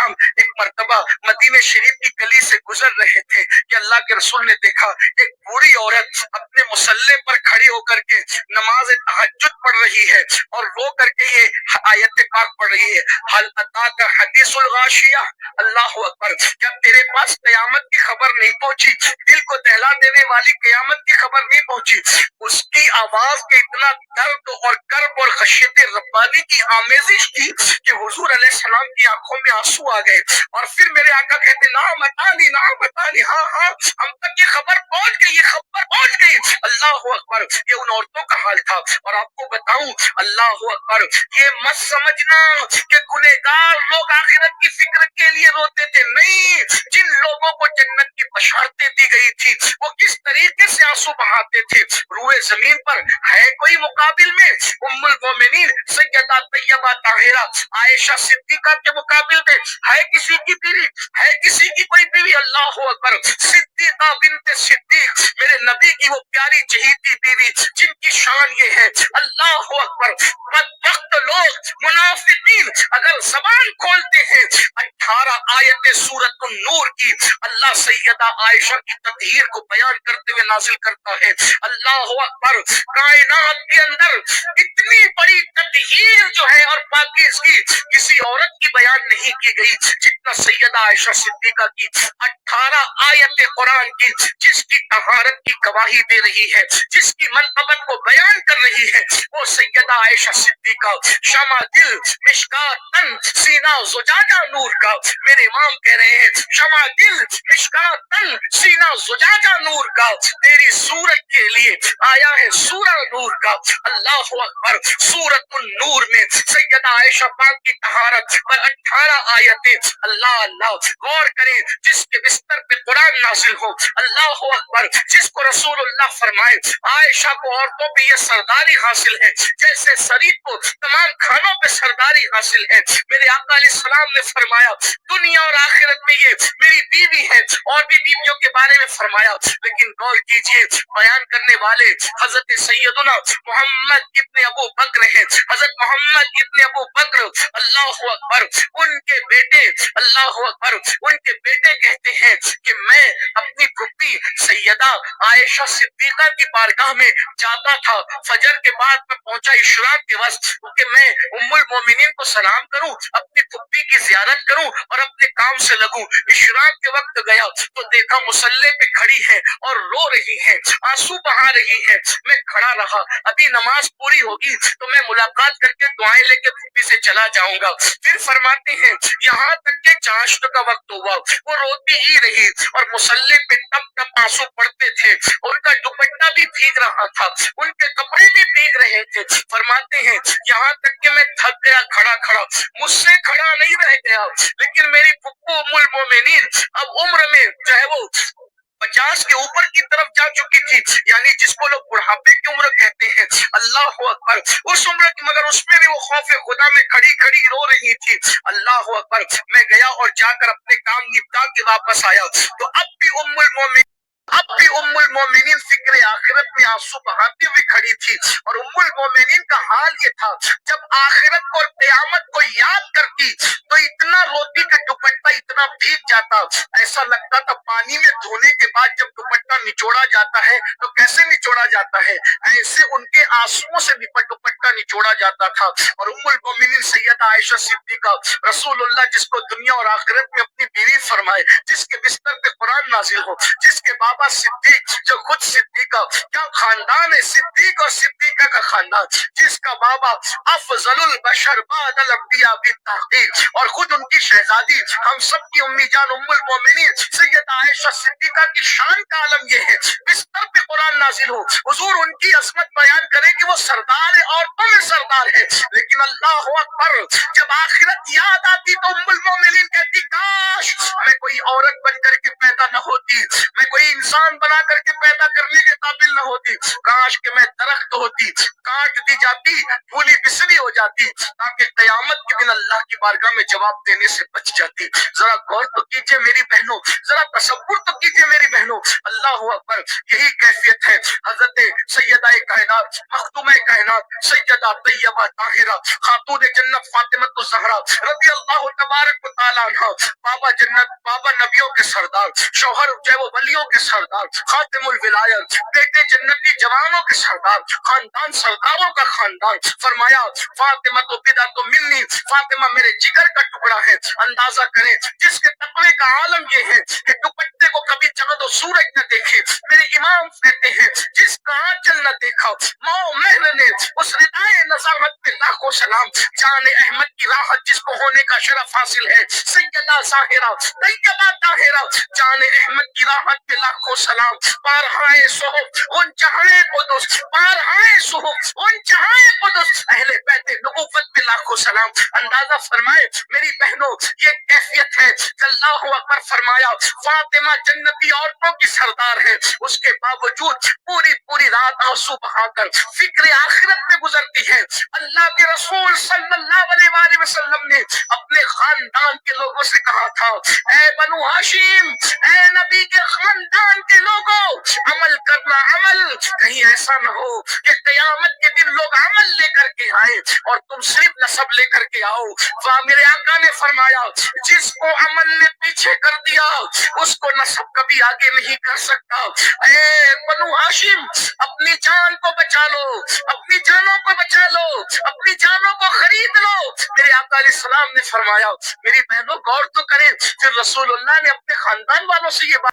السلام ایک مرتبہ مدینہ شریف کی گلی سے گزر رہے تھے کہ اللہ کے رسول نے دیکھا ایک بوڑھی عورت اپنے مصلے پر کھڑی ہو کر کے نماز تہجد پڑھ رہی ہے اور رو کر کے یہ آیت پاک پڑھ رہی ہے، حل اتاک حدیث الغاشیہ، اللہ اکبر، کیا تیرے پاس قیامت کی خبر نہیں پہنچی، دل کو دہلا دینے والی قیامت کی خبر نہیں پہنچی؟ اس کی آواز میں اتنا درد اور کرب اور خشیت ربانی کی آمیزش تھی کہ حضور علیہ السلام کی آنکھوں میں آنسو آ گئے، اور پھر میرے آقا کہتے نعم اتانی نعم اتانی، ہاں ہاں ہم تک یہ خبر پہنچ گئی، یہ خبر پہنچ گئی، اللہ اکبر۔ یہ ان عورتوں کا حال تھا۔ اور آپ کو بتاؤں، اللہ اکبر، یہ مت سمجھنا کہ گنہگار لوگ آخرت کی فکر کے لیے روتے تھے، نہیں، جن لوگوں کو جنت کی بشارتیں دی گئی تھی وہ کس طریقے سے آنسو بہاتے تھے۔ روئے زمین پر ہے کوئی مقابل میں؟ ام المومنین سیدہ طیبہ طاہرہ عائشہ صدیقہ کے مقابل میں ہے کسی کی بیوی؟ ہے کسی کی کوئی بیوی؟ اللہ اکبر، صدیقہ بنت صدیق، میرے نبی کی وہ پیاری چہیتی بیوی جن کی شان یہ ہے، اللہ اکبر۔ بدبخت لوگ منافقین اگر زبان کھولتے ہیں 18 آیت سورۃ النور کی اللہ سیدہ عائشہ کی تطہیر کو بیان کرتے ہوئے نازل کرتا ہے، اللہ اکبر۔ کائنات کے اندر اتنی بڑی تطہیر جو ہے اور پاکیزگی کسی عورت کی بیان نہیں کی گئی جتنا سیدہ عائشہ صدیقہ کی 18 آیت قرآن کی، جس کی طہارت کی گواہی دے رہی ہے، جس کی منقبت کو بیان کر رہی ہے، وہ سیدہ عائشہ صدیقہ، شمع دل مشکات تن سینہ زجاجہ نور کا۔ میرے امام کہہ رہے ہیں شمع دل مشکات تن سینہ زجاجہ نور کا، تیری صورت کے لیے آیا ہے سورہ نور کا، اللہ اکبر۔ سورۃ النور میں سیدہ عائشہ پاک کی طہارت پر 18 آیتیں، اللہ اللہ، غور کریں، جس کے بستر پہ قرآن نازل ہو، اللہ اکبر، جس کو رسول اللہ فرمائے عائشہ کو عورتوں پہ یہ سرداری حاصل ہے جیسے سرید کو تمام کھانوں پہ سرداری حاصل ہے۔ میرے آقا علیہ السلام نے فرمایا دنیا اور آخرت میں یہ میری بیوی ہے، اور بھی بیویوں کے بارے میں فرمایا، لیکن غور کیجئے بیان کرنے والے حضرت سیدنا محمد ابن ابو بکر ہیں، حضرت محمد ابن ابو بکر، اللہ اکبر، ان کے بیٹے، اللہ اکبر، ان کے بیٹے کہتے ہیں کہ میں اپنی پھپھی سیدہ عائشہ صدیقہ کی بارگاہ میں جاتا تھا، فجر کے بعد میں پہنچا اشراق کے وقت کہ میں ام المومنین کو سلام کروں، اپنی پھپھی کی زیارت کروں اور اپنے کام سے لگوں۔ اشراق کے وقت گیا تو دیکھا مصلے پہ کھڑی ہے اور رو رہی ہے، آنسو بہا رہی ہے۔ میں کھڑا رہا، ابھی نماز پوری ہوگی تو میں ملاقات کر کے دعائیں لے کے پھپھی سے چلا جاؤں گا۔ پھر فرماتے ہیں یہاں تک کہ چاشت کا وقت ہوا، وہ روتی ہی رہی اور مصلے پہ ٹپ ٹپ آنسو پڑتے تھے، ان کا دوپٹہ بھی بھیگ رہا تھا، ان کے کپڑے بھی بھیگ رہے تھے۔ فرماتے ہیں یہاں تک کہ میں تھک گیا کھڑا کھڑا، مجھ سے کھڑا نہیں رہ گیا، لیکن میری پھپھو ام المومنین اب عمر میں جو ہے وہ 50 کے اوپر کی طرف جا چکی تھی، یعنی جس کو لوگ بڑھاپے کی عمر کہتے ہیں، اللہ اکبر، اس عمر کی، مگر اس میں بھی وہ خوف خدا میں کھڑی کھڑی رو رہی تھی، اللہ اکبر۔ میں گیا اور جا کر اپنے کام نپٹا کے واپس آیا تو اب بھی ام المومنین فکر آخرت میں آنسو بہاتی ہوئی کھڑی تھی، اور ام المومنین کا حال یہ تھا جب آخرت کو اور قیامت کو یاد کرتی تو اتنا روتی کہ دوپٹہ اتنا بھیگ جاتا، ایسا لگتا تھا پانی میں دھونے کے بعد جب دوپٹہ نچوڑا جاتا ہے تو کیسے نچوڑا جاتا ہے، ایسے ان کے آنسوؤں سے دوپٹہ نچوڑا جاتا تھا۔ اور ام المومنین سیدہ عائشہ صدیقہ، رسول اللہ جس کو دنیا اور آخرت میں اپنی بیوی فرمائے، جس کے بستر پہ قرآن نازل ہو، جس کے بابا صدیق جو خود صدیقہ، کیا خاندان ہے صدیق اور صدیقہ کا خاندان، جس کا بابا افضل البشر بعد الانبیاء بالتحقیق، اور خود ان کی شہزادی ہم سب کی امی جان ام المومنین سیدہ عائشہ صدیقہ کی شان کا عالم یہ ہے، بستر پہ قرآن نازل ہو، حضور ان کی عظمت بیان کرے کہ وہ سردار ہے، عورتوں میں سردار ہے، لیکن اللہ اکبر جب آخرت یاد آتی تو ام المومنین کہتی کاش میں کوئی عورت بن کر کے پیدا نہ ہوتی، میں کوئی انسان بنا کر کے پیدا کرنے کے قابل نہ ہوتی، کاش کہ میں درخت ہوتی، کاٹ دی جاتی، پھولی بسری ہو جاتی، تاکہ قیامت کے دن اللہ کی بارگاہ میں جواب دینے سے بچ جاتی۔ ذرا غور تو کیجئے میری بہنوں، ذرا تصور تو کیجئے میری بہنوں، اللہ اکبر، یہی کیفیت ہے حضرت سیدہ کائنات، مخدومہ کائنات، سیدہ طیبہ طاہرہ، خاتون جنت فاطمہ الزہرا رضی اللہ تبارک و تعالیٰ عنہ، بابا جنت، بابا نبیوں کے سردار، شوہر جو ہے وہ ولیوں کے سردار، خاتم الولایت، بیٹے جنتی جوانوں کے سردار، خاندان سرداروں کا خاندان، فرمایا فاطمہ تو بدا تو منی، فاطمہ میرے جگر کا ٹکڑا ہے۔ اندازہ کریں جس کے تقوی کا عالم یہ ہے کہ دوپٹے کو کبھی چمد و سورج نہ دیکھے، میرے امام کہتے ہیں جس کا آنچل نہ دیکھا ماؤ مہر نے، اس ردائے نزاہت پہ لاکھوں سلام، جان احمد کی راحت جس کو ہونے کا شرف حاصل ہے، سیدہ ظاہرہ طیبہ طاہرہ، جان احمد کی راحت پہ لاکھوں سلام، پارہائے صحف ان جہائے قدس، پارہائے صحف ان جہائے قدس، اہل بیت نبوت پہ لاکھوں سلام۔ اندازہ فرمائے میری بہنوں، یہ کیفیت ہے کہ اللہ اکبر، فرمایا فاطمہ جنتی عورتوں کی سردار ہے، اس کے باوجود پوری پوری رات آنسو بہا کر فکر آخرت میں گزرتی ہے۔ اللہ کے رسول صلی اللہ علیہ وآلہ وسلم نے اپنے خاندان کے لوگوں سے کہا تھا، اے بنو ہاشم، اے نبی کے خاندان کے لوگوں، عمل کرنا عمل، کہیں ایسا نہ ہو کہ قیامت کے دن لوگ عمل لے کر کے آئے اور تم صرف نسب لے کر کے آؤ۔ میرے آقا نے فرمایا جس کو عمل نے پیچھے کر دیا اس کو نسب کبھی آگے نہیں کر سکتا۔ اے بنو ہاشم، اپنی جان کو بچا لو، اپنی جانوں کو بچا لو، اپنی جانوں کو خرید لو۔ میرے آقا علیہ السلام نے فرمایا، میری بہنوں غور تو کریں، پھر رسول اللہ نے اپنے خاندان والوں سے یہ بات